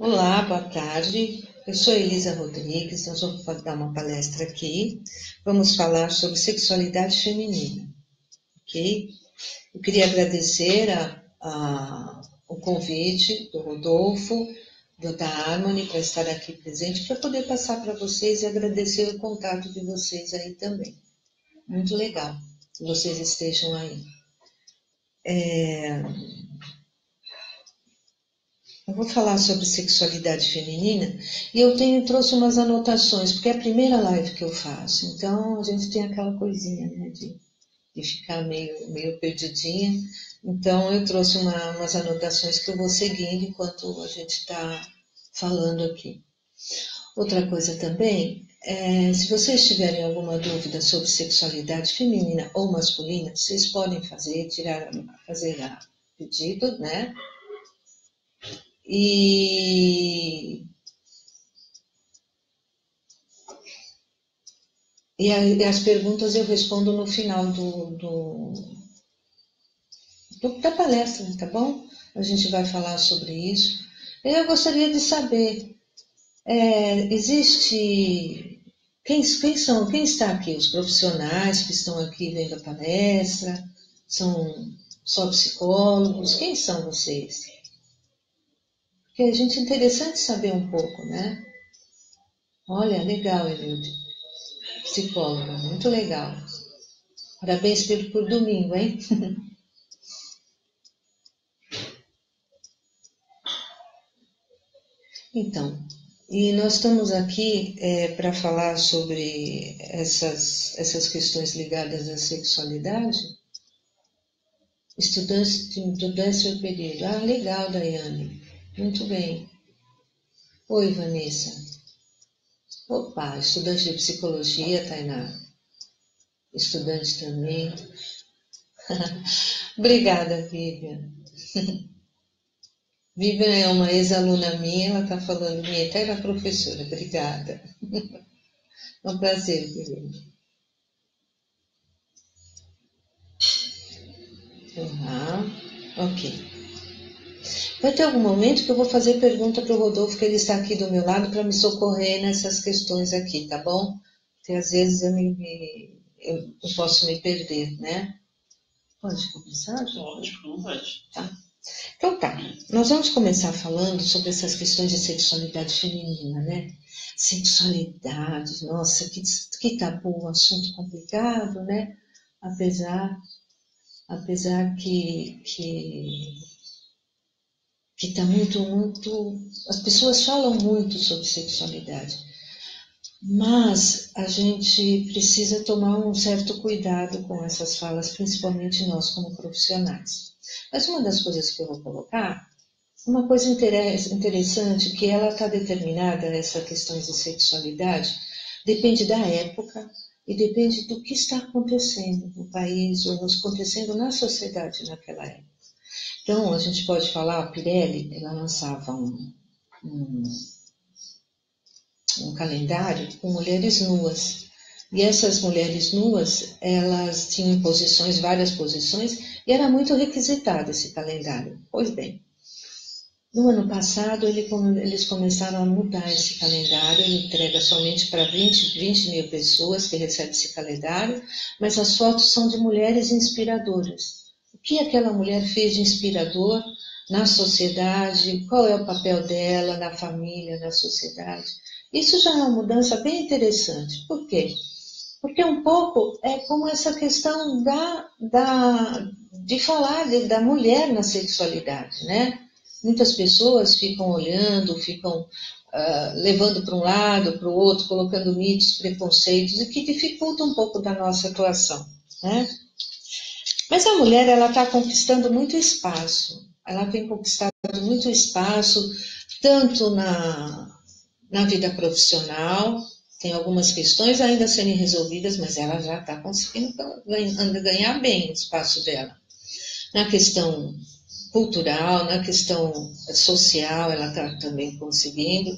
Olá, boa tarde. Eu sou Elisa Rodrigues, nós vamos dar uma palestra aqui. Vamos falar sobre sexualidade feminina, ok? Eu queria agradecer o convite do Rodolfo, da Harmony, para estar aqui presente, para poder passar para vocês e agradecer o contato de vocês aí também. Muito legal que vocês estejam aí. Eu vou falar sobre sexualidade feminina e trouxe umas anotações, porque é a primeira live que eu faço, então a gente tem aquela coisinha, né, de ficar meio perdidinha. Então eu trouxe umas anotações que eu vou seguindo enquanto a gente está falando aqui. Outra coisa também, se vocês tiverem alguma dúvida sobre sexualidade feminina ou masculina, vocês podem fazer a pedido, né? E as perguntas eu respondo no final da palestra, tá bom? A gente vai falar sobre isso. Eu gostaria de saber, existe... Quem está aqui? Os profissionais que estão aqui vendo a palestra? São só psicólogos? Quem são vocês? Porque a gente é interessante saber um pouco, né? Olha, legal, Emilde. Psicóloga, muito legal. Parabéns por domingo, hein? Então, e nós estamos aqui para falar sobre essas questões ligadas à sexualidade. Estudantes do 10º período. Ah, legal, Daiane. Muito bem. Oi, Vanessa. Opa, estudante de psicologia, Tainá. Estudante também. Obrigada, Vivian. Vivian é uma ex-aluna minha, ela está falando, minha eterna professora. Obrigada. É um prazer, Vivian. Ok. Vai ter algum momento que eu vou fazer pergunta para o Rodolfo, que ele está aqui do meu lado, para me socorrer nessas questões aqui, tá bom? Porque às vezes eu posso me perder, né? Pode começar? Pode, fica à vontade. Tá. Então tá, nós vamos começar falando sobre essas questões de sexualidade feminina, né? Sexualidade, nossa, que tabu, um assunto complicado, né? Apesar que está muito. As pessoas falam muito sobre sexualidade, mas a gente precisa tomar um certo cuidado com essas falas, principalmente nós como profissionais. Mas uma das coisas que eu vou colocar, uma coisa interessante, que ela está determinada, essa questão de sexualidade, depende da época e depende do que está acontecendo no país ou acontecendo na sociedade naquela época. Então, a gente pode falar, a Pirelli, ela lançava um calendário com mulheres nuas. E essas mulheres nuas, elas tinham posições, várias posições, e era muito requisitado esse calendário. Pois bem, no ano passado, eles começaram a mudar esse calendário, ele entrega somente para 20 mil pessoas que recebem esse calendário, mas as fotos são de mulheres inspiradoras. O que aquela mulher fez de inspirador na sociedade, qual é o papel dela na família, na sociedade. Isso já é uma mudança bem interessante. Por quê? Porque um pouco é como essa questão de falar da mulher na sexualidade, né? Muitas pessoas ficam olhando, ficam levando para um lado, para o outro, colocando mitos, preconceitos, e que dificulta um pouco da nossa atuação, né? Mas a mulher, ela está conquistando muito espaço. Ela tem conquistado muito espaço, tanto na vida profissional, tem algumas questões ainda a serem resolvidas, mas ela já está conseguindo ganhar bem o espaço dela. Na questão cultural, na questão social, ela está também conseguindo.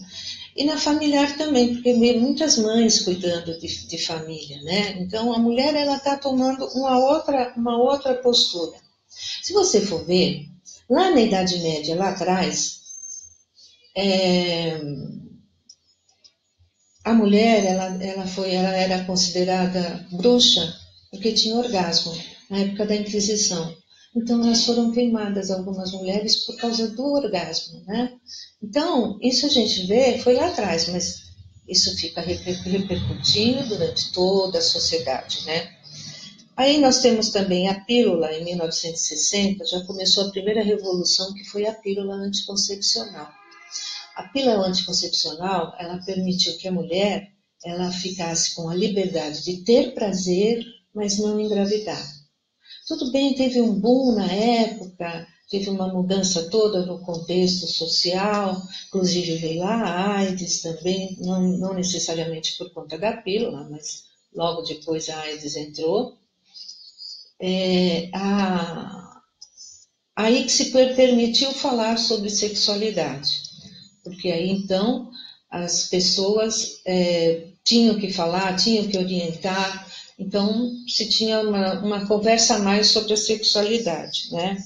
E na familiar também, porque vê muitas mães cuidando de família, né? Então, a mulher, ela está tomando uma outra postura. Se você for ver, lá na Idade Média, lá atrás, A mulher, ela era considerada bruxa porque tinha orgasmo na época da Inquisição. Então, elas foram queimadas, algumas mulheres, por causa do orgasmo, né? Então, isso a gente vê, foi lá atrás, mas isso fica repercutindo durante toda a sociedade, né? Aí nós temos também a pílula, em 1960, já começou a primeira revolução, que foi a pílula anticoncepcional. A pílula anticoncepcional, ela permitiu que a mulher ela ficasse com a liberdade de ter prazer, mas não engravidar. Tudo bem, teve um boom na época, teve uma mudança toda no contexto social, inclusive veio a AIDS também, não necessariamente por conta da pílula, mas logo depois a AIDS entrou. Aí que se permitiu falar sobre sexualidade, porque aí então as pessoas tinham que falar, tinham que orientar, então se tinha uma conversa a mais sobre a sexualidade, né?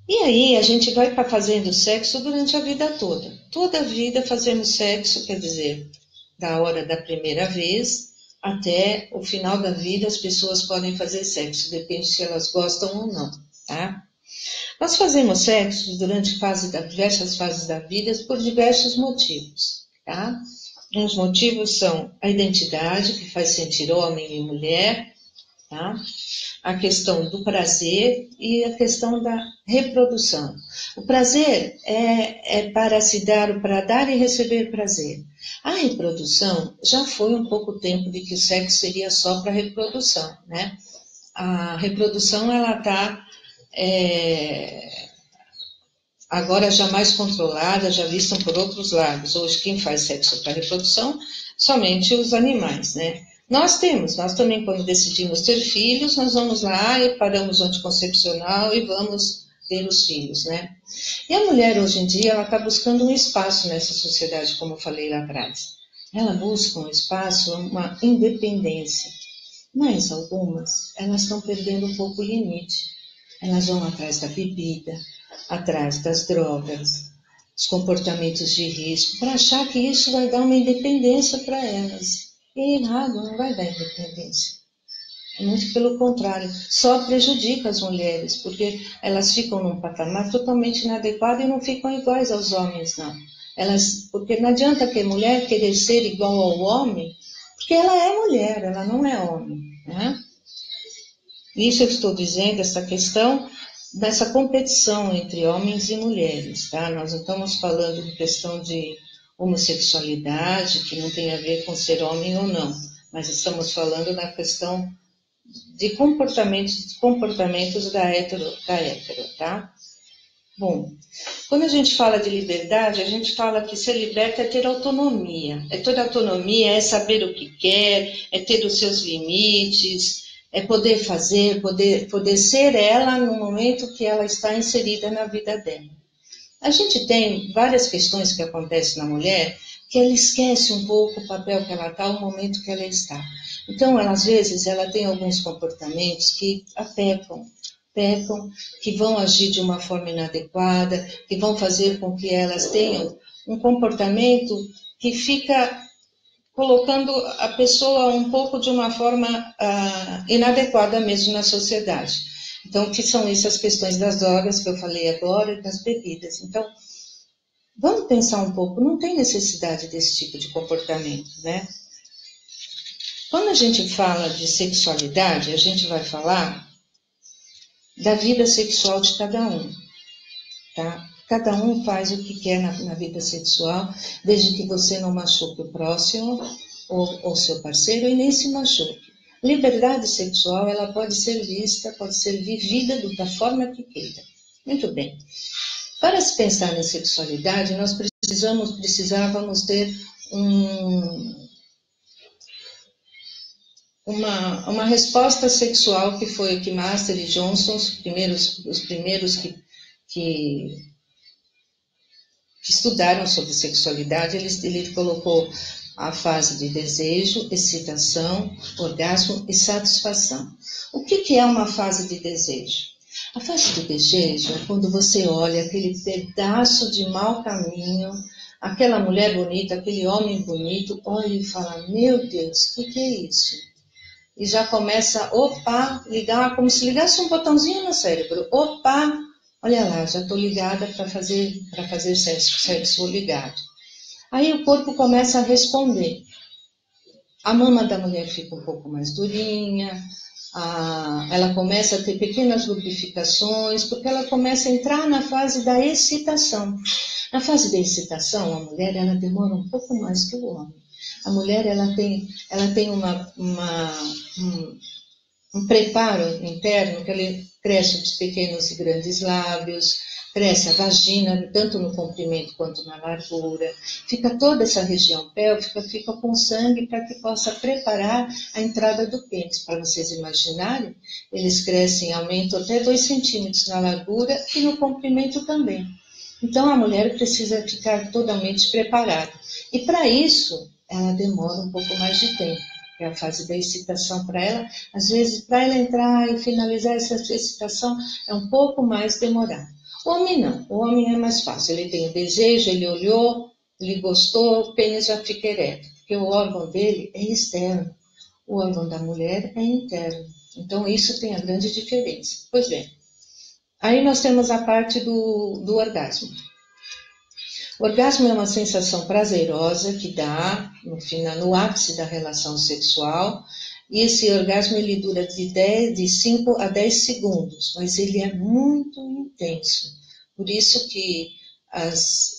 E aí a gente vai fazendo sexo durante a vida toda. Toda a vida fazemos sexo, quer dizer, da hora da primeira vez até o final da vida as pessoas podem fazer sexo, depende se elas gostam ou não, tá? Nós fazemos sexo durante diversas fases da vida por diversos motivos, tá? Uns motivos são a identidade, que faz sentir homem e mulher, tá? A questão do prazer e a questão da reprodução. O prazer é para dar e receber prazer. A reprodução já foi um pouco tempo de que o sexo seria só para reprodução, né? A reprodução, ela está agora já mais controlada, já vista por outros lados. Hoje quem faz sexo para reprodução, somente os animais, né? Nós também quando decidimos ter filhos, nós vamos lá e paramos o anticoncepcional e vamos ter os filhos, né? E a mulher hoje em dia, ela está buscando um espaço nessa sociedade, como eu falei lá atrás. Ela busca um espaço, uma independência. Mas algumas, elas estão perdendo um pouco o limite. Elas vão atrás da bebida, atrás das drogas, os comportamentos de risco, para achar que isso vai dar uma independência para elas. E é errado, não vai dar independência. Muito pelo contrário, só prejudica as mulheres, porque elas ficam num patamar totalmente inadequado e não ficam iguais aos homens, não. Porque não adianta que a mulher querer ser igual ao homem, porque ela é mulher, ela não é homem, né? Isso eu estou dizendo, essa questão dessa competição entre homens e mulheres, tá? Nós não estamos falando de questão de homossexualidade, que não tem a ver com ser homem ou não, mas estamos falando na questão de comportamentos da hétero, tá? Bom, quando a gente fala de liberdade, a gente fala que ser liberta é ter autonomia. É ter autonomia, é saber o que quer, é ter os seus limites, é poder fazer, poder ser ela no momento que ela está inserida na vida dela. A gente tem várias questões que acontecem na mulher que ela esquece um pouco o papel que ela está, o momento que ela está. Então, às vezes, ela tem alguns comportamentos que a pecam, que vão agir de uma forma inadequada, que vão fazer com que elas tenham um comportamento que fica colocando a pessoa um pouco de uma forma inadequada mesmo na sociedade. Então, que são essas questões das drogas que eu falei agora e das bebidas. Então, vamos pensar um pouco, não tem necessidade desse tipo de comportamento, né? Quando a gente fala de sexualidade, a gente vai falar da vida sexual de cada um, tá? Cada um faz o que quer na vida sexual, desde que você não machuque o próximo ou seu parceiro e nem se machuque. Liberdade sexual, ela pode ser vista, pode ser vivida da forma que queira. Muito bem. Para se pensar em sexualidade, nós precisávamos ter uma resposta sexual que foi o que Master e Johnson, os primeiros que estudaram sobre sexualidade, ele colocou a fase de desejo, excitação, orgasmo e satisfação. O que é uma fase de desejo? A fase do desejo é quando você olha aquele pedaço de mau caminho, aquela mulher bonita, aquele homem bonito, olha e fala, meu Deus, o que é isso? E já começa, opa, ligar, como se ligasse um botãozinho no cérebro. Opa, olha lá, já estou ligada para fazer sexo ligado. Aí o corpo começa a responder. A mama da mulher fica um pouco mais durinha, ela começa a ter pequenas lubrificações, porque ela começa a entrar na fase da excitação. Na fase da excitação, a mulher ela demora um pouco mais que o homem. A mulher ela tem um preparo interno que ele cresce os pequenos e grandes lábios, cresce a vagina, tanto no comprimento quanto na largura, fica toda essa região pélvica, fica com sangue para que possa preparar a entrada do pênis. Para vocês imaginarem, eles crescem, aumentam até 2 centímetros na largura e no comprimento também. Então a mulher precisa ficar totalmente preparada. E para isso, ela demora um pouco mais de tempo. É a fase da excitação para ela, às vezes, para ela entrar e finalizar essa excitação, é um pouco mais demorado. O homem não, o homem é mais fácil, ele tem o desejo, ele olhou, ele gostou, o pênis já fica ereto, porque o órgão dele é externo, o órgão da mulher é interno. Então, isso tem a grande diferença. Pois bem, aí nós temos a parte do orgasmo. O orgasmo é uma sensação prazerosa que dá no ápice da relação sexual, e esse orgasmo ele dura de 5 a 10 segundos, mas ele é muito intenso. Por isso que as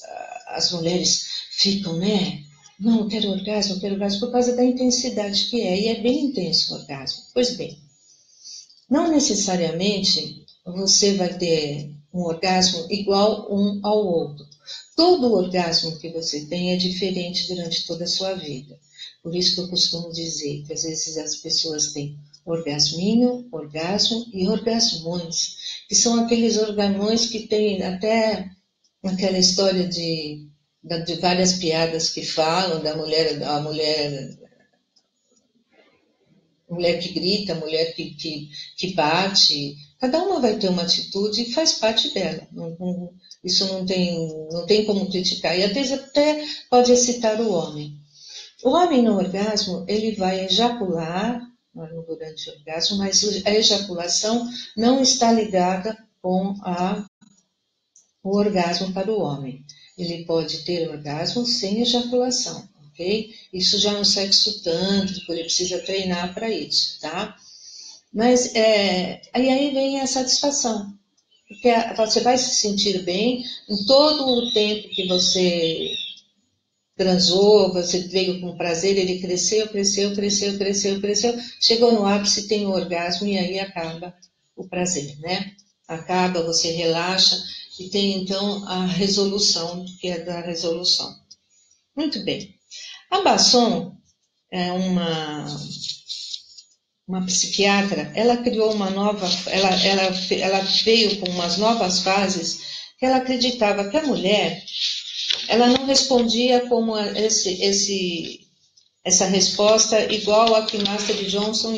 mulheres ficam, né? Não, eu quero orgasmo, por causa da intensidade que é, e é bem intenso o orgasmo. Pois bem, não necessariamente você vai ter um orgasmo igual um ao outro. Todo orgasmo que você tem é diferente durante toda a sua vida. Por isso que eu costumo dizer que às vezes as pessoas têm orgasminho, orgasmo e orgasmões, que são aqueles orgasmões que tem até aquela história de várias piadas que falam da mulher que grita, mulher que bate. Cada uma vai ter uma atitude e faz parte dela. Isso não tem como criticar. E às vezes até pode excitar o homem. O homem no orgasmo, ele vai ejacular durante o orgasmo, mas a ejaculação não está ligada com o orgasmo para o homem. Ele pode ter orgasmo sem ejaculação, ok? Isso já é um sexo tântrico, ele precisa treinar para isso, tá? Mas aí vem a satisfação, porque você vai se sentir bem em todo o tempo que você transou, você veio com prazer, ele cresceu, chegou no ápice, tem o orgasmo e aí acaba o prazer, né? Acaba, você relaxa e tem então a resolução, que é da resolução. Muito bem. A Basson é uma psiquiatra, ela criou uma nova, ela veio com umas novas fases que ela acreditava que a mulher ela não respondia como essa resposta igual a que Master Johnson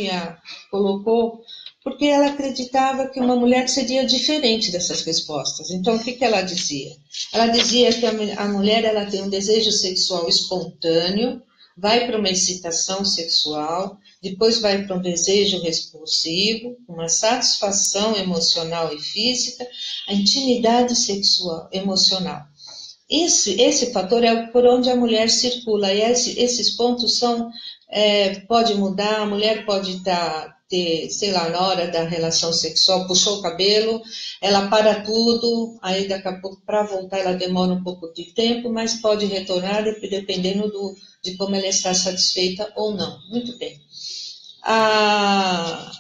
colocou, porque ela acreditava que uma mulher seria diferente dessas respostas. Então, o que ela dizia? Ela dizia que a mulher ela tem um desejo sexual espontâneo, vai para uma excitação sexual, depois vai para um desejo repulsivo, uma satisfação emocional e física, a intimidade sexual, emocional. Esse fator é por onde a mulher circula, e esses pontos pode mudar, a mulher pode ter, sei lá, na hora da relação sexual, puxou o cabelo, ela para tudo, aí daqui a pouco para voltar ela demora um pouco de tempo, mas pode retornar dependendo de como ela está satisfeita ou não. Muito bem. A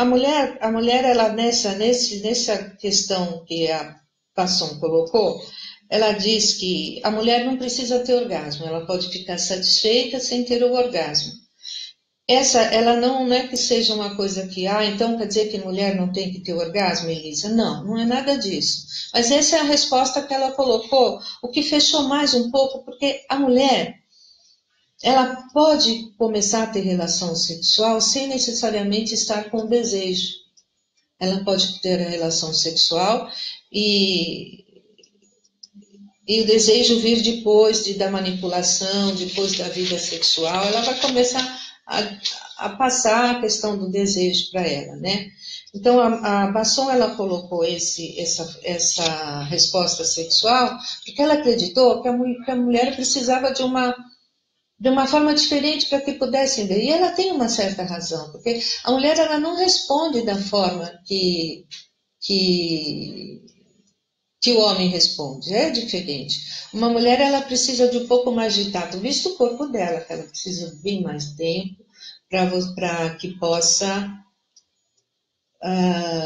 mulher ela nessa questão que a Passon colocou, ela diz que a mulher não precisa ter orgasmo, ela pode ficar satisfeita sem ter o orgasmo. Ela não é que seja uma coisa que, então quer dizer que mulher não tem que ter orgasmo, Elisa? Não, não é nada disso. Mas essa é a resposta que ela colocou, o que fechou mais um pouco, porque a mulher, ela pode começar a ter relação sexual sem necessariamente estar com desejo. ela pode ter a relação sexual e, e o desejo vir depois da manipulação, depois da vida sexual, ela vai começar a passar a questão do desejo para ela, né? Então, a Basson, ela colocou essa resposta sexual porque ela acreditou que a mulher precisava de uma forma diferente para que pudesse entender. E ela tem uma certa razão, porque a mulher ela não responde da forma que, que o homem responde, é diferente. Uma mulher ela precisa de um pouco mais de tato, visto o corpo dela, que ela precisa de bem mais tempo para que possa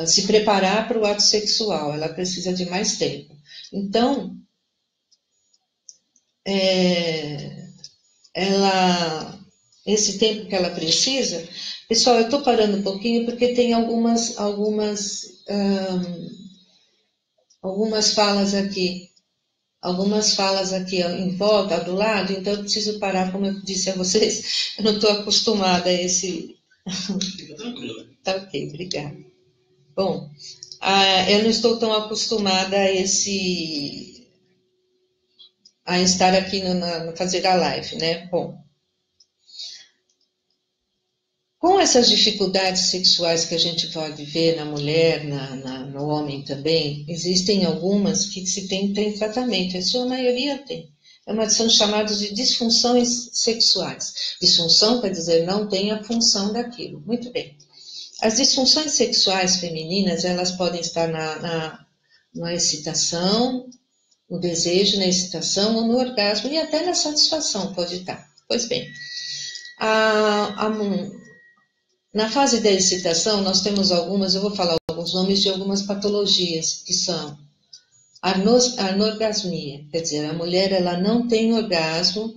se preparar para o ato sexual, ela precisa de mais tempo. Então, esse tempo que ela precisa, pessoal, eu estou parando um pouquinho porque tem algumas falas aqui em volta, do lado, então eu preciso parar, como eu disse a vocês, eu não estou acostumada a esse... Tá ok, obrigada. Bom, eu não estou tão acostumada a estar aqui no fazer a live, né? Bom, com essas dificuldades sexuais que a gente pode ver na mulher, no homem também, existem algumas que se tem tratamento, a sua maioria tem. São chamadas de disfunções sexuais. Disfunção quer dizer não tem a função daquilo. Muito bem. As disfunções sexuais femininas, elas podem estar na excitação, no desejo, na excitação ou no orgasmo, e até na satisfação pode estar. Pois bem, na fase da excitação, nós temos eu vou falar alguns nomes de algumas patologias, que são anorgasmia, quer dizer, a mulher ela não tem orgasmo,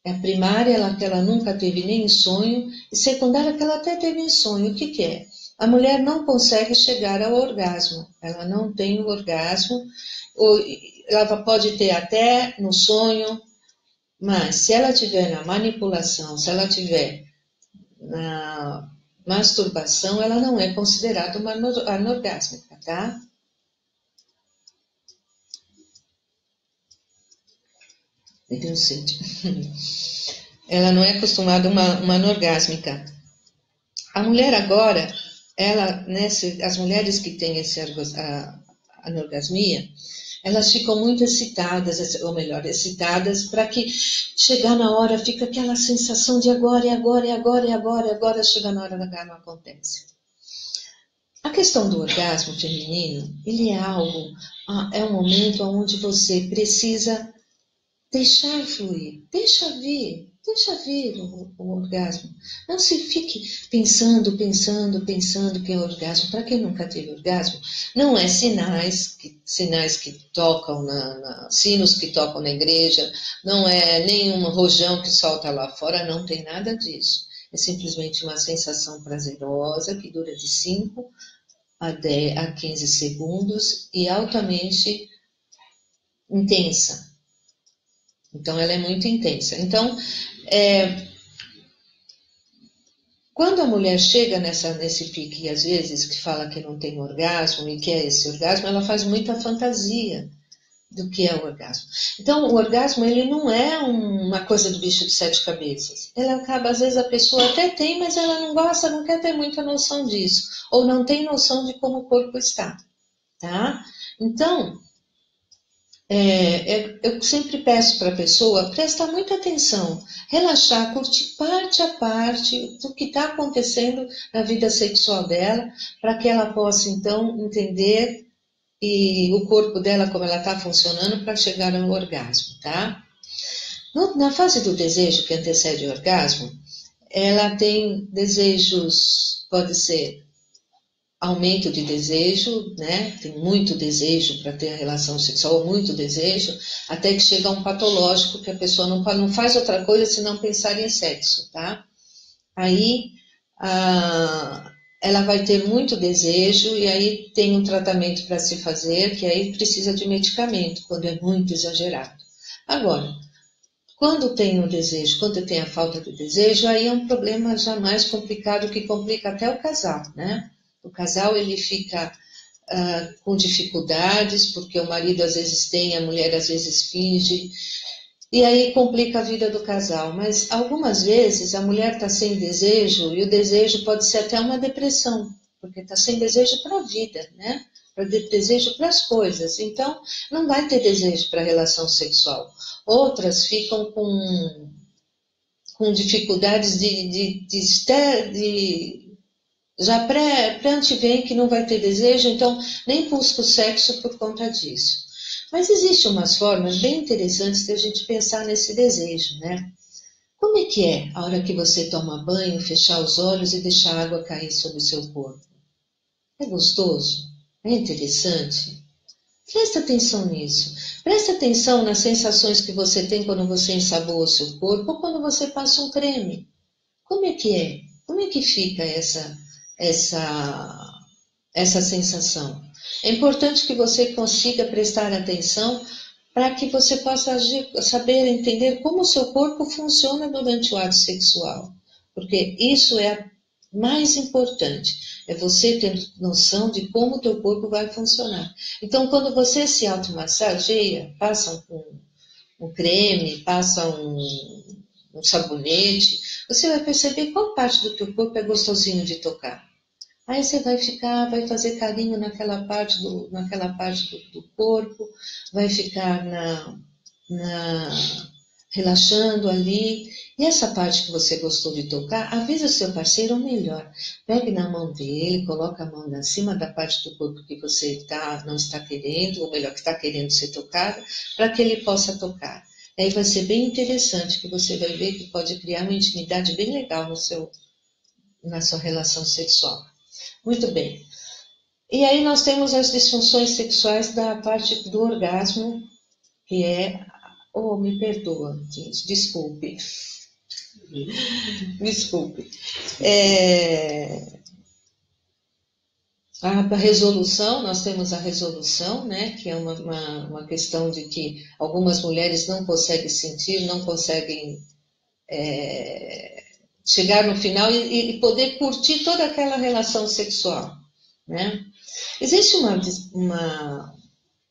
a primária que ela nunca teve nem em sonho, e secundária que ela até teve em sonho. O que é? A mulher não consegue chegar ao orgasmo, ela não tem o orgasmo, ela pode ter até no sonho, mas se ela tiver na manipulação, se ela tiver na masturbação, ela não é considerada uma anorgásmica, tá? Eu sei. Ela não é acostumada uma anorgásmica. A mulher agora, as mulheres que têm a anorgasmia, elas ficam muito excitadas, ou melhor, excitadas para que chegar na hora, fica aquela sensação de agora, agora, chega na hora da não acontece. A questão do orgasmo feminino, ele é um momento onde você precisa deixar fluir, deixa vir o orgasmo. Não se fique pensando que é orgasmo. Para quem nunca teve orgasmo, não é sinais que tocam sinos que tocam na igreja, não é nenhum rojão que solta lá fora, não tem nada disso. É simplesmente uma sensação prazerosa que dura de 5 a 15 segundos e altamente intensa. Então, ela é muito intensa. Então, quando a mulher chega nesse pique, às vezes, que fala que não tem orgasmo e que é esse orgasmo, ela faz muita fantasia do que é o orgasmo. Então, o orgasmo, ele não é uma coisa do bicho de 7 cabeças. Ela acaba, às vezes, a pessoa até tem, mas ela não gosta, não quer ter muita noção disso. Ou não tem noção de como o corpo está, tá? Então, eu sempre peço para a pessoa prestar muita atenção, relaxar, curtir parte a parte do que está acontecendo na vida sexual dela, para que ela possa, então, entender o corpo dela, como ela está funcionando, para chegar ao orgasmo, tá? Na fase do desejo, que antecede o orgasmo, ela tem desejos, pode ser aumento de desejo, né? Tem muito desejo para ter a relação sexual, muito desejo, até que chega a um patológico que a pessoa não faz outra coisa senão pensar em sexo, tá? Aí ela vai ter muito desejo e aí tem um tratamento para se fazer, que aí precisa de medicamento, quando é muito exagerado. Agora, quando tem o desejo, quando tem a falta de desejo, aí é um problema já mais complicado, que complica até o casal, né? O casal ele fica com dificuldades, porque o marido às vezes tem, a mulher às vezes finge, e aí complica a vida do casal. Mas algumas vezes a mulher está sem desejo, e o desejo pode ser até uma depressão, porque está sem desejo para a vida, né? Para desejo para as coisas. Então, não vai ter desejo para a relação sexual. Outras ficam com dificuldades já pré-antevêm que não vai ter desejo, então nem busca o sexo por conta disso. Mas existem umas formas bem interessantes de a gente pensar nesse desejo, né? Como é que é a hora que você toma banho, fechar os olhos e deixar a água cair sobre o seu corpo? É gostoso? É interessante? Presta atenção nisso. Presta atenção nas sensações que você tem quando você ensaboa o seu corpo ou quando você passa um creme. Como é que é? Como é que fica essa sensação? É importante que você consiga prestar atenção para que você possa saber entender como o seu corpo funciona durante o ato sexual. Porque isso é a mais importante, é você ter noção de como o teu corpo vai funcionar. Então, quando você se automassageia, passa um creme, passa um sabonete, você vai perceber qual parte do teu corpo é gostosinho de tocar. Aí você vai fazer carinho naquela parte do corpo, vai ficar relaxando ali. E essa parte que você gostou de tocar, avisa o seu parceiro, ou melhor, pegue na mão dele, coloca a mão em cima da parte do corpo que você não está querendo, ou melhor, que está querendo ser tocada, para que ele possa tocar. Aí vai ser bem interessante, que você vai ver que pode criar uma intimidade bem legal na sua relação sexual. Muito bem. E aí nós temos as disfunções sexuais da parte do orgasmo, que é... Oh, me perdoa, gente, desculpe. Desculpe. A resolução, nós temos a resolução, né, que é uma questão de que algumas mulheres não conseguem sentir, não conseguem chegar no final e poder curtir toda aquela relação sexual, né? Existe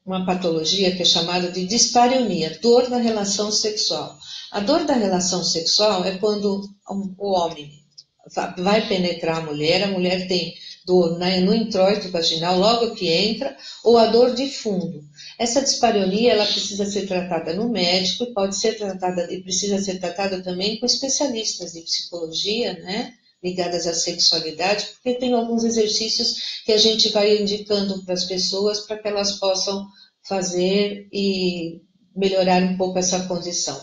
uma patologia que é chamada de dispareunia, dor da relação sexual. A dor da relação sexual é quando o homem vai penetrar a mulher tem dor no introito vaginal logo que entra, ou a dor de fundo. Essa dispareunia ela precisa ser tratada no médico e precisa ser tratada também com especialistas de psicologia, né, ligadas à sexualidade, porque tem alguns exercícios que a gente vai indicando para as pessoas para que elas possam fazer e melhorar um pouco essa condição.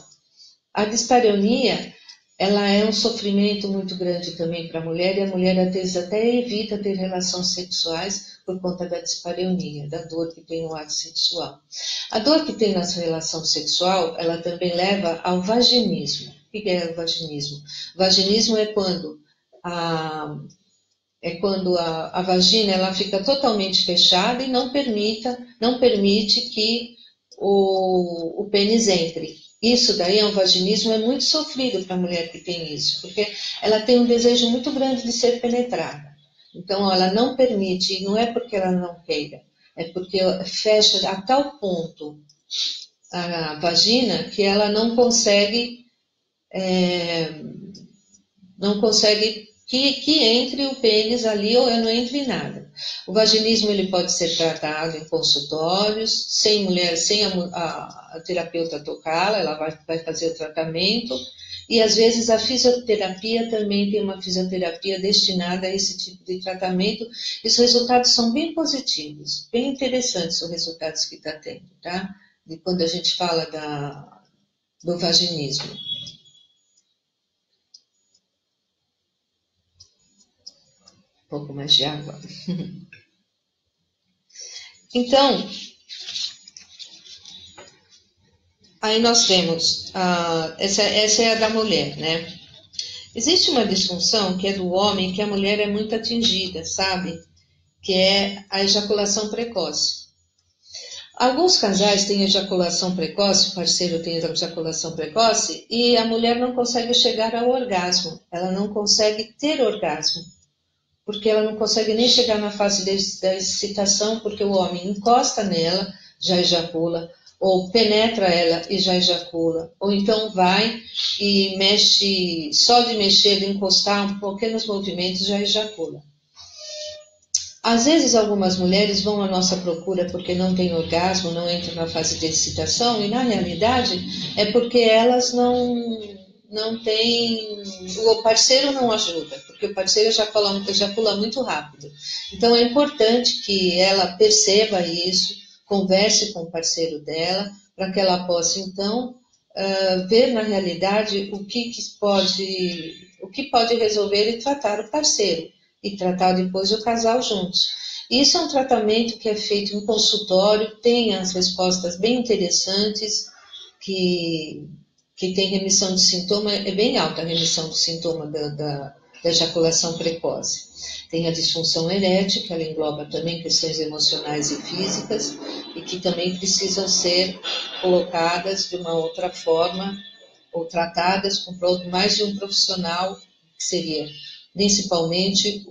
A dispareunia, ela é um sofrimento muito grande também para a mulher, e a mulher às vezes até evita ter relações sexuais por conta da dispareunia, da dor que tem no ato sexual. A dor que tem na relação sexual, ela também leva ao vaginismo. O que é o vaginismo? O vaginismo é quando a vagina ela fica totalmente fechada e não permite que o pênis entre. Isso daí é um vaginismo, é muito sofrido para a mulher que tem isso, porque ela tem um desejo muito grande de ser penetrada. Então ela não permite, e não é porque ela não queira, é porque fecha a tal ponto a vagina que ela não consegue que entre o pênis ali ou não entre nada. O vaginismo ele pode ser tratado em consultórios, sem a terapeuta tocá-la, ela vai fazer o tratamento, e às vezes a fisioterapia também tem uma fisioterapia destinada a esse tipo de tratamento, e os resultados são bem positivos, bem interessantes os resultados que está tendo, tá? De quando a gente fala do vaginismo. Um pouco mais de água. Então, aí nós temos, essa é a da mulher, né? Existe uma disfunção que é do homem, que a mulher é muito atingida, sabe? Que é a ejaculação precoce. Alguns casais têm ejaculação precoce, o parceiro tem ejaculação precoce, e a mulher não consegue chegar ao orgasmo, ela não consegue ter orgasmo. porque ela não consegue nem chegar na fase da excitação, porque o homem encosta nela, já ejacula, ou penetra ela e já ejacula, ou então vai e mexe, só de mexer, de encostar, pequenos movimentos já ejacula. Às vezes algumas mulheres vão à nossa procura porque não têm orgasmo, não entram na fase de excitação, e na realidade é porque elas não têm, o parceiro não ajuda, porque o parceiro ejacula muito rápido. Então é importante que ela perceba isso, converse com o parceiro dela, para que ela possa então ver na realidade o que pode resolver e tratar o parceiro, e tratar depois o casal juntos. Isso é um tratamento que é feito em consultório, tem as respostas bem interessantes, que tem remissão de sintoma, é bem alta a remissão de sintoma da ejaculação precoce. Tem a disfunção erétil, que ela engloba também questões emocionais e físicas, e que também precisam ser colocadas de uma outra forma, ou tratadas com mais de um profissional, que seria principalmente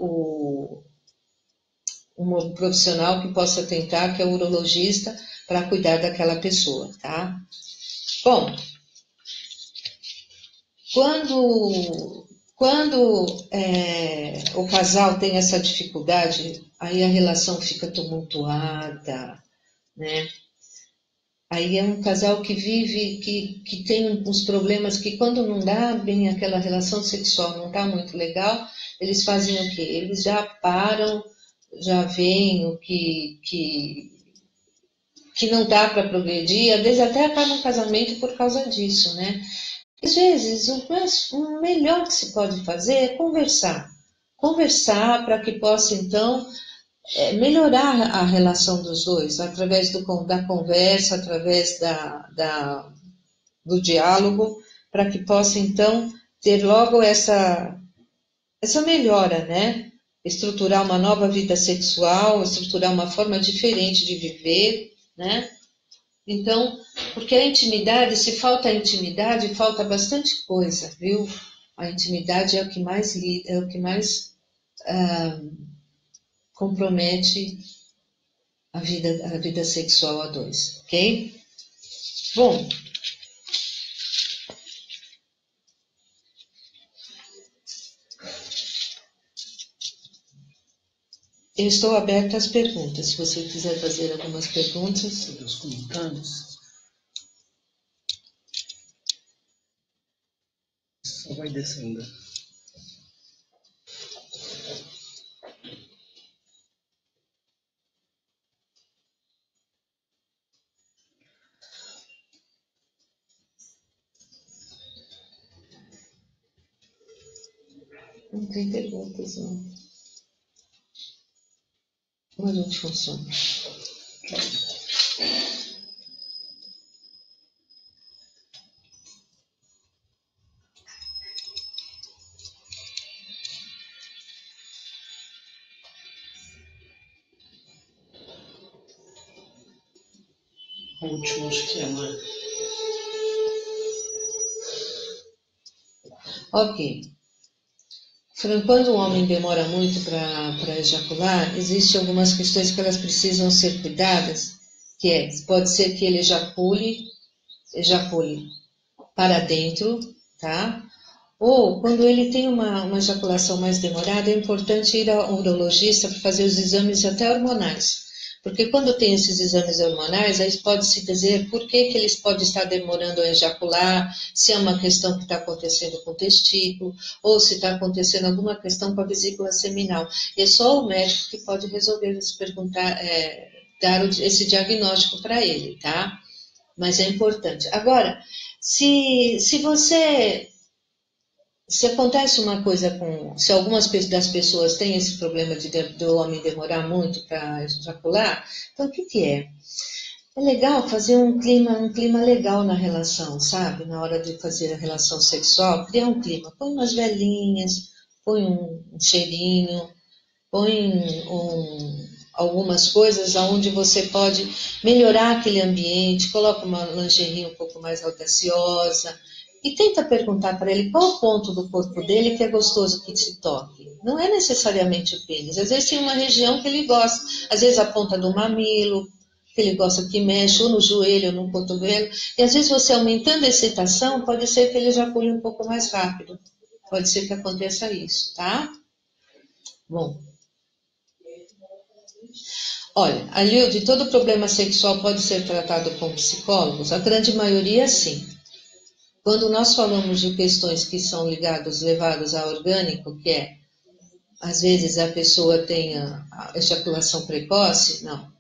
um profissional que possa tentar, que é o urologista, para cuidar daquela pessoa, tá? Bom, quando o casal tem essa dificuldade, aí a relação fica tumultuada, né? Aí é um casal que vive, que tem uns problemas que quando não dá bem aquela relação sexual, não está muito legal, eles fazem o quê? Eles já param, já veem o que não dá para progredir, às vezes até acaba um casamento por causa disso, né? Às vezes, o melhor que se pode fazer é conversar. Conversar para que possa, então, melhorar a relação dos dois, através da conversa, através do diálogo, para que possa, então, ter logo essa melhora, né? Estruturar uma nova vida sexual, estruturar uma forma diferente de viver, né? Então, porque a intimidade, se falta a intimidade, falta bastante coisa, viu? A intimidade é o que mais compromete a vida sexual a dois, ok? Bom, eu estou aberta às perguntas. Se você quiser fazer algumas perguntas. Sobre os comentários. Só vai descendo. Não tem perguntas, não. Como a gente funciona? O último acho que é, não é? Ok. Quando o homem demora muito para ejacular, existem algumas questões que elas precisam ser cuidadas, pode ser que ele ejacule para dentro, tá? Ou, quando ele tem uma ejaculação mais demorada, é importante ir ao urologista para fazer os exames até hormonais. Porque quando tem esses exames hormonais, aí pode-se dizer por que eles podem estar demorando a ejacular, se é uma questão que está acontecendo com o testículo, ou se está acontecendo alguma questão com a vesícula seminal. E é só o médico que pode resolver dar esse diagnóstico para ele, tá? Mas é importante. Agora, se acontece uma coisa se algumas das pessoas têm esse problema do homem demorar muito para ejacular, então o que é? É legal fazer um clima legal na relação, sabe? Na hora de fazer a relação sexual, criar um clima. Põe umas velinhas, põe um cheirinho, põe algumas coisas onde você pode melhorar aquele ambiente, coloca uma lingerie um pouco mais audaciosa, E tenta perguntar para ele qual ponto do corpo dele que é gostoso que te toque. Não é necessariamente o pênis. Às vezes tem uma região que ele gosta. Às vezes a ponta do mamilo, que ele gosta que mexe, ou no joelho, ou no cotovelo. E às vezes você aumentando a excitação, pode ser que ele já pule um pouco mais rápido. Pode ser que aconteça isso, tá? Bom. Olha, Alilde, todo problema sexual pode ser tratado com psicólogos? A grande maioria, sim. Quando nós falamos de questões que são levadas ao orgânico, que é, às vezes a pessoa tem a ejaculação precoce, não.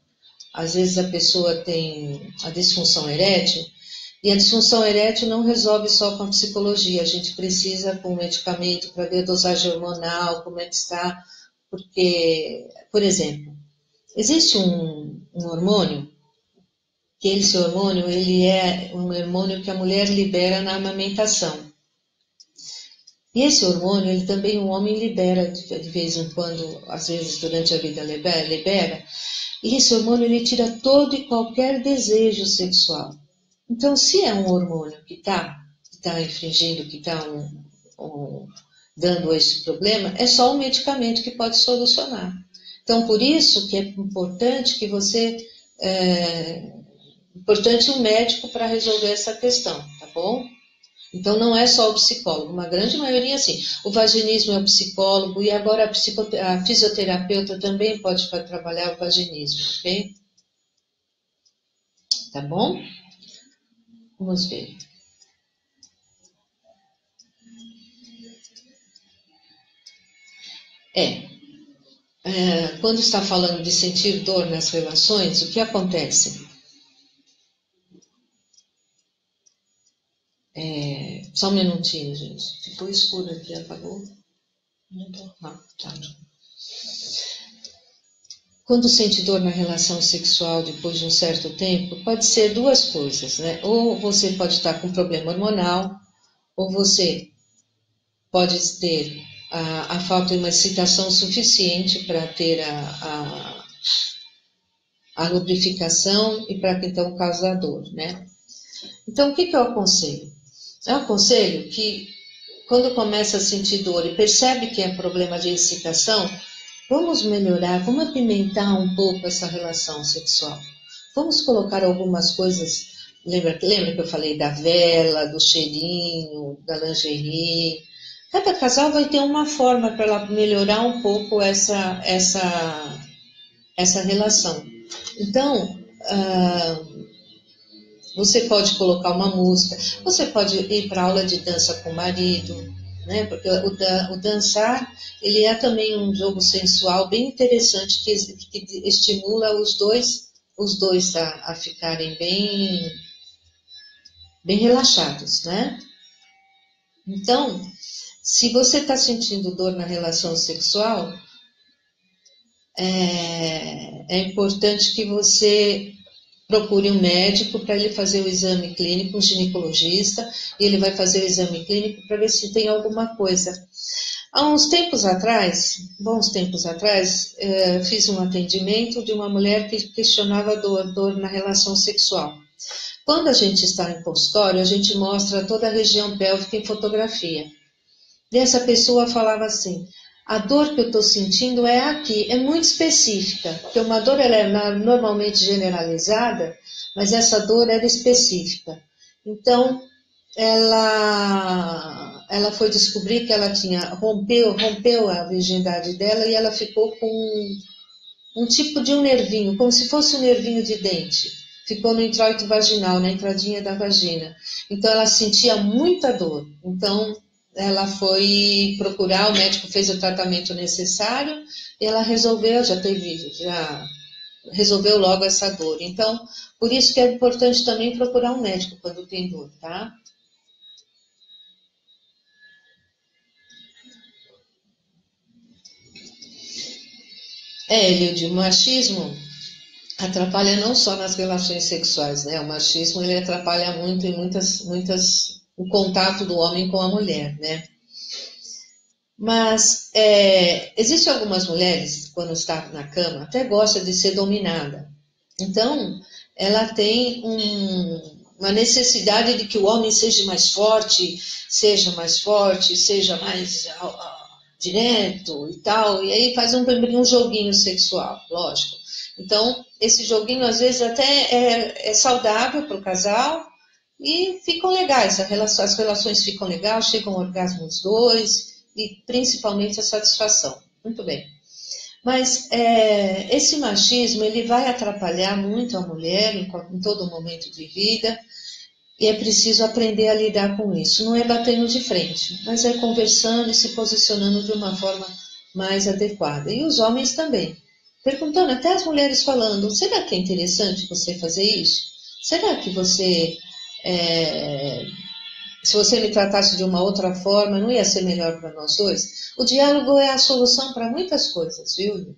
Às vezes a pessoa tem a disfunção erétil, e a disfunção erétil não resolve só com a psicologia, a gente precisa com medicamento para ver a dosagem hormonal, como é que está, porque, por exemplo, existe um hormônio, que esse hormônio, ele é um hormônio que a mulher libera na amamentação. E esse hormônio, ele também o homem libera de vez em quando, às vezes durante a vida libera, e esse hormônio ele tira todo e qualquer desejo sexual. Então, se é um hormônio que está infringindo, que está dando esse problema, é só um medicamento que pode solucionar. Então, por isso que é importante que você... importante um médico para resolver essa questão, tá bom? Então, não é só o psicólogo, uma grande maioria, sim. O vaginismo é o psicólogo e agora a fisioterapeuta também pode trabalhar o vaginismo, ok? Tá bom? Vamos ver. Quando está falando de sentir dor nas relações, o que acontece? Só um minutinho, gente. Ficou escuro aqui, apagou? Tá. Quando sente dor na relação sexual depois de um certo tempo, pode ser duas coisas, né? Ou você pode estar com problema hormonal, ou você pode ter a falta de uma excitação suficiente para ter a lubrificação e para que então cause a dor, né? Então, o que eu aconselho? Eu aconselho que quando começa a sentir dor e percebe que é problema de excitação, vamos melhorar, vamos apimentar um pouco essa relação sexual. Vamos colocar algumas coisas. Lembra que eu falei da vela, do cheirinho, da lingerie? Cada casal vai ter uma forma para ela melhorar um pouco essa relação. Então, você pode colocar uma música, você pode ir para aula de dança com o marido, né? Porque o dançar, ele é também um jogo sensual bem interessante que estimula os dois a ficarem bem relaxados, né? Então, se você está sentindo dor na relação sexual, é importante que você procure um médico para ele fazer o exame clínico, um ginecologista, e ele vai fazer o exame clínico para ver se tem alguma coisa. Há bons tempos atrás, fiz um atendimento de uma mulher que questionava dor na relação sexual. Quando a gente está em consultório, a gente mostra toda a região pélvica em fotografia. E essa pessoa falava assim: a dor que eu estou sentindo é aqui, é muito específica, porque uma dor ela é normalmente generalizada, mas essa dor era específica. Então, ela foi descobrir que ela rompeu a virgindade dela e ela ficou com um tipo de um nervinho, como se fosse um nervinho de dente. Ficou no introito vaginal, na entradinha da vagina. Então, ela sentia muita dor. Então, ela foi procurar, o médico fez o tratamento necessário e ela resolveu logo essa dor. Então, por isso que é importante também procurar um médico quando tem dor, tá? Eliud, o machismo atrapalha não só nas relações sexuais, né? O machismo ele atrapalha muito em o contato do homem com a mulher, né? Mas existem algumas mulheres, quando está na cama, até gosta de ser dominada. Então, ela tem uma necessidade de que o homem seja mais forte, seja mais direto e tal, e aí faz um joguinho sexual, lógico. Então, esse joguinho às vezes até é saudável para o casal e ficam legais, as relações ficam legais, chegam ao orgasmo os dois e principalmente a satisfação. Muito bem. Mas esse machismo ele vai atrapalhar muito a mulher em todo momento de vida e é preciso aprender a lidar com isso. Não é batendo de frente, mas é conversando e se posicionando de uma forma mais adequada. E os homens também. Perguntando, até as mulheres falando, será que é interessante você fazer isso? Será que se você me tratasse de uma outra forma, não ia ser melhor para nós dois? O diálogo é a solução para muitas coisas, viu?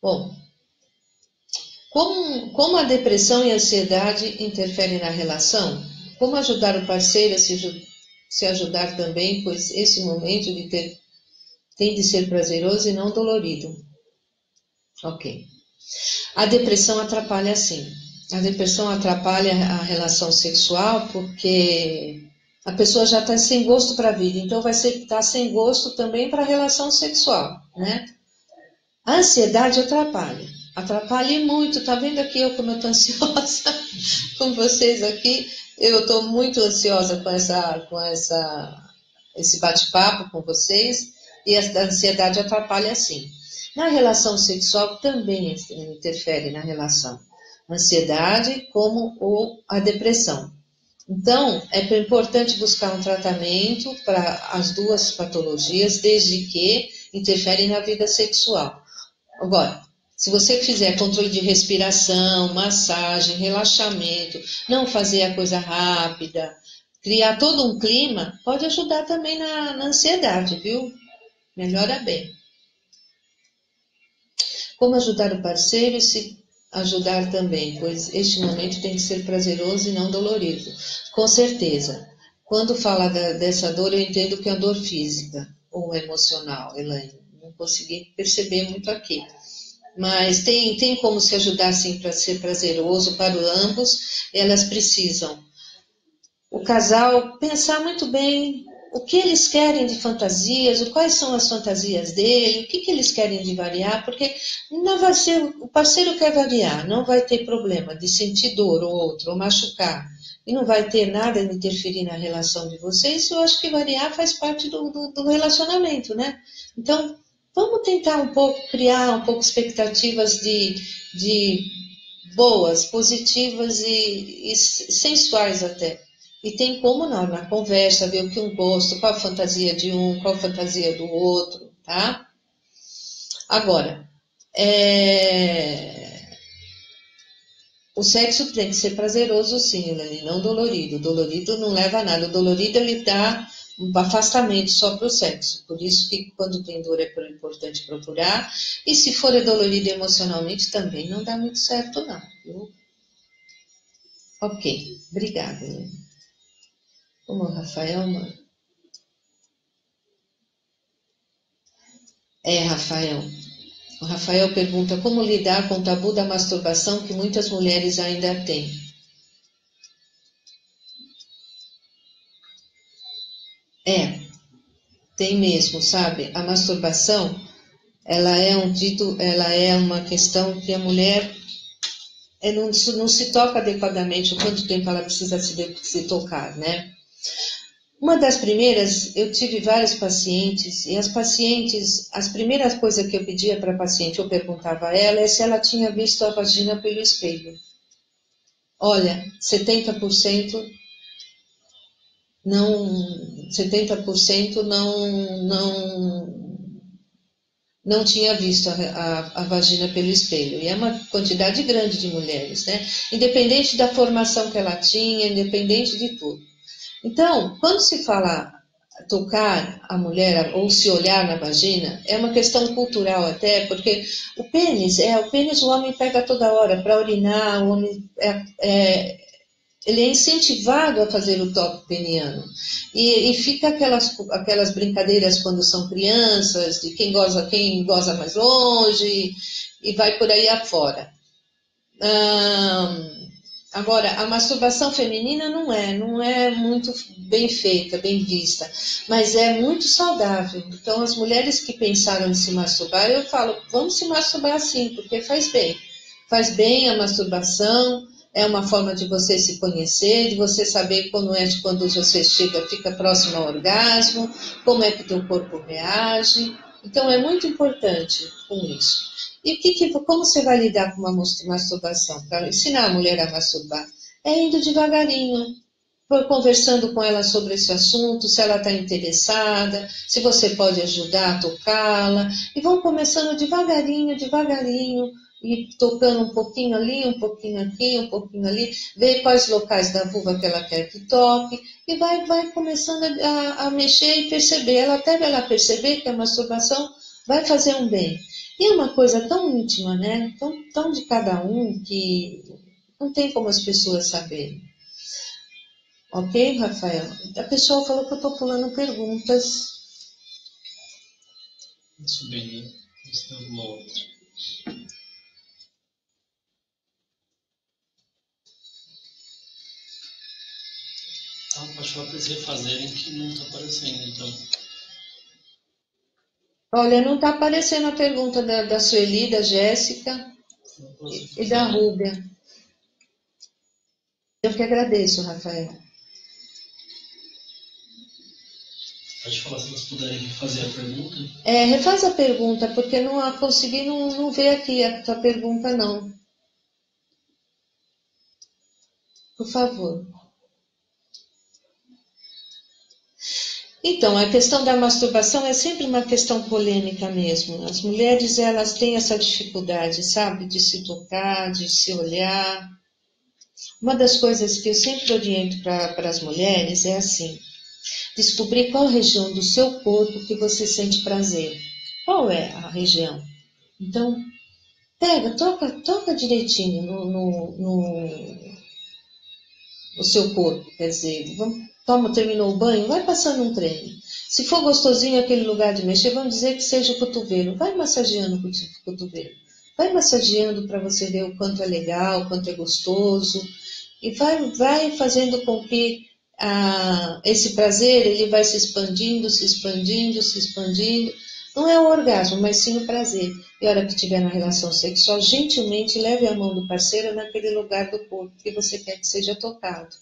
Bom, como a depressão e a ansiedade interferem na relação? Como ajudar o parceiro a se ajudar também, pois esse momento tem de ser prazeroso e não dolorido. Ok. A depressão atrapalha sim. A depressão atrapalha a relação sexual porque a pessoa já está sem gosto para a vida, então vai estar sem gosto também para a relação sexual, né? A ansiedade atrapalha e muito. Tá vendo aqui eu como eu tô ansiosa com vocês aqui? Eu estou muito ansiosa com esse bate-papo com vocês e a ansiedade atrapalha sim. Na relação sexual também interfere na relação. Ansiedade como a depressão. Então, é importante buscar um tratamento para as duas patologias, desde que interferem na vida sexual. Agora, se você fizer controle de respiração, massagem, relaxamento, não fazer a coisa rápida, criar todo um clima, pode ajudar também na ansiedade, viu? Melhora bem. Como ajudar o parceiro e se ajudar também, pois este momento tem que ser prazeroso e não dolorido. Com certeza. Quando fala dessa dor, eu entendo que é a dor física ou emocional, Elaine. Não consegui perceber muito aqui. Mas tem como se ajudar, sim, para ser prazeroso para ambos. Elas precisam, o casal, pensar muito bem o que eles querem de fantasias, quais são as fantasias dele, o que eles querem de variar, porque não vai ser, o parceiro quer variar, não vai ter problema de sentir dor ou outro, ou machucar, e não vai ter nada de interferir na relação de vocês. Eu acho que variar faz parte do relacionamento, né? Então, vamos tentar um pouco, criar um pouco expectativas de boas, positivas e sensuais até. E tem como não, na conversa, ver o que um gosta, qual a fantasia de um, qual a fantasia do outro, tá? Agora, o sexo tem que ser prazeroso sim, Elaine, não dolorido. Dolorido não leva a nada. O dolorido, ele dá um afastamento só para o sexo. Por isso que quando tem dor é importante procurar. E se for dolorido emocionalmente, também não dá muito certo não, viu? Ok, obrigada, Elaine. Como o Rafael, mano. Rafael. O Rafael pergunta como lidar com o tabu da masturbação que muitas mulheres ainda têm. Tem mesmo, sabe? A masturbação, ela é uma questão que a mulher não se toca adequadamente o quanto tempo ela precisa se tocar, né? Uma das primeiras, eu tive várias pacientes, e as primeiras coisas que eu pedia para a paciente, eu perguntava a ela, é se ela tinha visto a vagina pelo espelho. Olha, 70% não tinha visto a vagina pelo espelho. E é uma quantidade grande de mulheres, né? Independente da formação que ela tinha, independente de tudo. Então, quando se fala tocar a mulher ou se olhar na vagina, é uma questão cultural até, porque o pênis o homem pega toda hora para urinar, o homem ele é incentivado a fazer o toque peniano. E fica aquelas brincadeiras quando são crianças, de quem goza mais longe, e vai por aí afora. Agora, a masturbação feminina não é muito bem feita, bem vista, mas é muito saudável. Então, as mulheres que pensaram em se masturbar, eu falo, vamos se masturbar sim, porque faz bem. Faz bem a masturbação, é uma forma de você se conhecer, de você saber como é que quando você chega, fica próximo ao orgasmo, como é que o teu corpo reage. Então, é muito importante com isso. E como você vai lidar com uma masturbação? Para ensinar a mulher a masturbar? É indo devagarinho, conversando com ela sobre esse assunto, se ela está interessada, se você pode ajudar a tocá-la. E vão começando devagarinho, devagarinho, e tocando um pouquinho ali, um pouquinho aqui, um pouquinho ali, ver quais locais da vulva que ela quer que toque, e vai começando a mexer e perceber. Até ela perceber que a masturbação vai fazer um bem. E é uma coisa tão íntima, né? Tão de cada um que não tem como as pessoas saberem. Ok, Rafael? A pessoa falou que eu estou pulando perguntas. Isso bem, né? Isso tem alguma outra. Ah, pode falar para eles refazerem que não está aparecendo, então. Olha, não está aparecendo a pergunta da Sueli, da Jéssica e da Rúbia. Eu que agradeço, Rafael. Pode falar se eles puderem refazer a pergunta. Refaz a pergunta, porque não consegui não ver aqui a tua pergunta, não. Por favor. Então, a questão da masturbação é sempre uma questão polêmica mesmo. As mulheres, elas têm essa dificuldade, sabe, de se tocar, de se olhar. Uma das coisas que eu sempre oriento para as mulheres é assim, descobrir qual região do seu corpo que você sente prazer. Qual é a região? Então, pega, toca direitinho no seu corpo, quer dizer, terminou o banho, vai passando um creme. Se for gostosinho aquele lugar de mexer, vamos dizer que seja o cotovelo, vai massageando o cotovelo. Vai massageando para você ver o quanto é legal, o quanto é gostoso, e vai fazendo com que esse prazer ele vai se expandindo, se expandindo, se expandindo. Não é o orgasmo, mas sim o prazer. E a hora que estiver na relação sexual, gentilmente leve a mão do parceiro naquele lugar do corpo que você quer que seja tocado.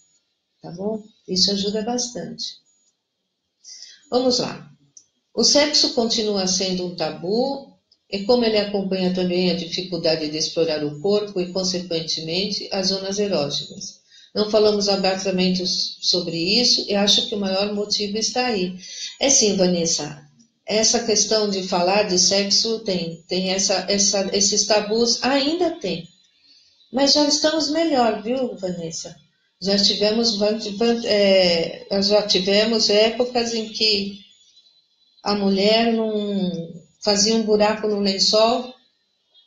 Tá bom? Isso ajuda bastante. Vamos lá. O sexo continua sendo um tabu, e como ele acompanha também a dificuldade de explorar o corpo e, consequentemente, as zonas erógenas. Não falamos abertamente sobre isso e acho que o maior motivo está aí. É sim, Vanessa, essa questão de falar de sexo tem esses tabus, ainda tem. Mas já estamos melhor, viu, Vanessa? Já tivemos épocas em que a mulher não fazia um buraco no lençol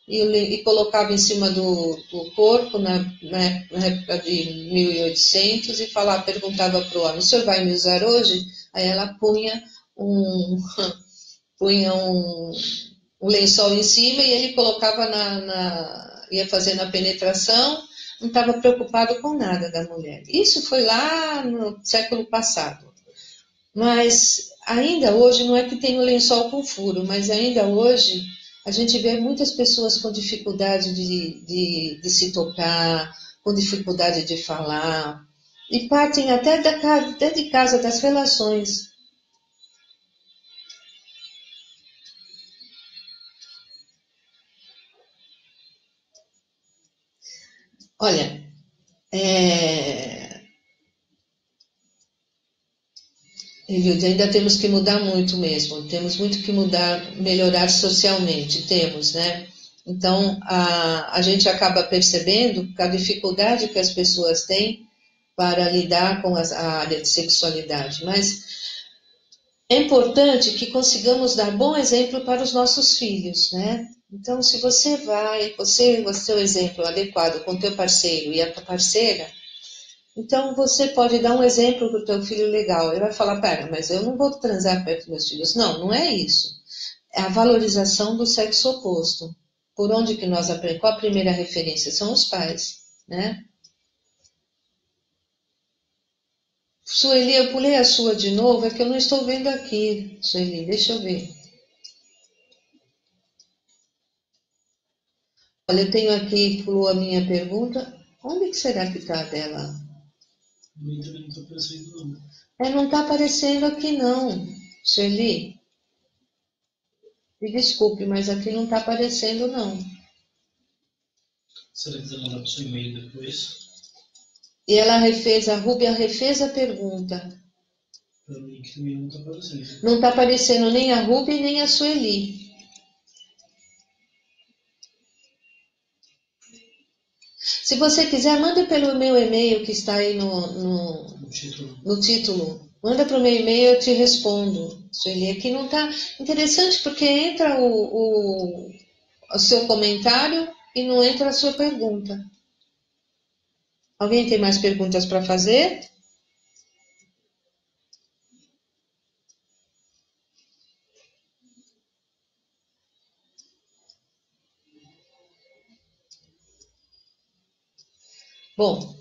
e colocava em cima do corpo na época de 1800 e perguntava para o homem, o senhor vai me usar hoje? Aí ela punha um lençol em cima e ele colocava ia fazendo a penetração, não estava preocupado com nada da mulher. Isso foi lá no século passado. Mas ainda hoje, não é que tem o lençol com furo, mas ainda hoje a gente vê muitas pessoas com dificuldade de se tocar, com dificuldade de falar, e partem até de casa, das relações. Olha, Evilde, ainda temos que mudar muito mesmo, temos muito que mudar, melhorar socialmente, temos, né? Então, a gente acaba percebendo a dificuldade que as pessoas têm para lidar com a área de sexualidade, mas é importante que consigamos dar bom exemplo para os nossos filhos, né? Então, se você o seu exemplo adequado com o teu parceiro e a tua parceira, então você pode dar um exemplo para o teu filho legal. Ele vai falar, pera, mas eu não vou transar perto dos meus filhos. Não, não é isso. É a valorização do sexo oposto. Por onde que nós aprendemos? Qual a primeira referência? São os pais, né? Sueli, eu pulei a sua de novo, é que eu não estou vendo aqui, Sueli, deixa eu ver. Olha, eu tenho aqui, pulou a minha pergunta. Onde que será que está dela? Também não está aparecendo, não. Não está aparecendo aqui não, Sueli. Me desculpe, mas aqui não está aparecendo não. Se ela quiser mandar para o seu e-mail depois. E ela a Rúbia refez a pergunta. Para mim que também não está aparecendo. Não está aparecendo nem a Rúbia nem a Sueli. Se você quiser, manda pelo meu e-mail que está aí no título. Manda para o meu e-mail, eu te respondo. Sueli, aqui não está interessante porque entra o seu comentário e não entra a sua pergunta. Alguém tem mais perguntas para fazer? Bom,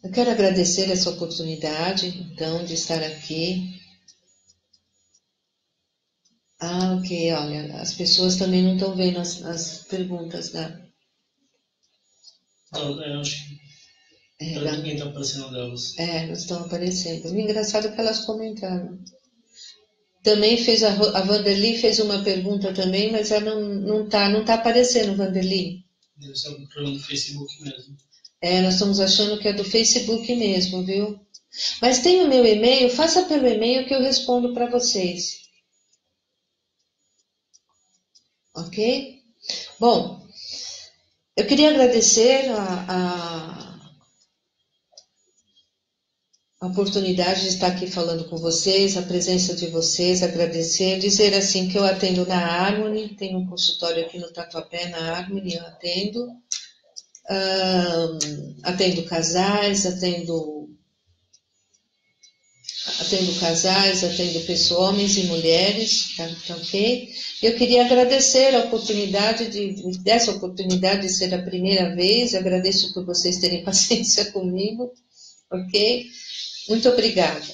eu quero agradecer essa oportunidade, então, de estar aqui. Ah, ok, olha, as pessoas também não estão vendo as perguntas da... Não, eu acho que para ninguém está aparecendo delas. Não estão aparecendo. O engraçado é que elas comentaram. Também fez a Vanderly fez uma pergunta também, mas ela não tá aparecendo, Vanderly. Deve ser algum problema do Facebook mesmo. Nós estamos achando que é do Facebook mesmo, viu? Mas tem o meu e-mail, faça pelo e-mail que eu respondo para vocês. Ok? Bom, eu queria agradecer a oportunidade de estar aqui falando com vocês, a presença de vocês, agradecer, dizer assim que eu atendo na Harmony, tenho um consultório aqui no Tatuapé, na Harmony, eu atendo. Atendo casais, atendo casais, atendo pessoas, homens e mulheres, tá ok? Eu queria agradecer a oportunidade dessa oportunidade de ser a primeira vez, eu agradeço por vocês terem paciência comigo, ok? Muito obrigada.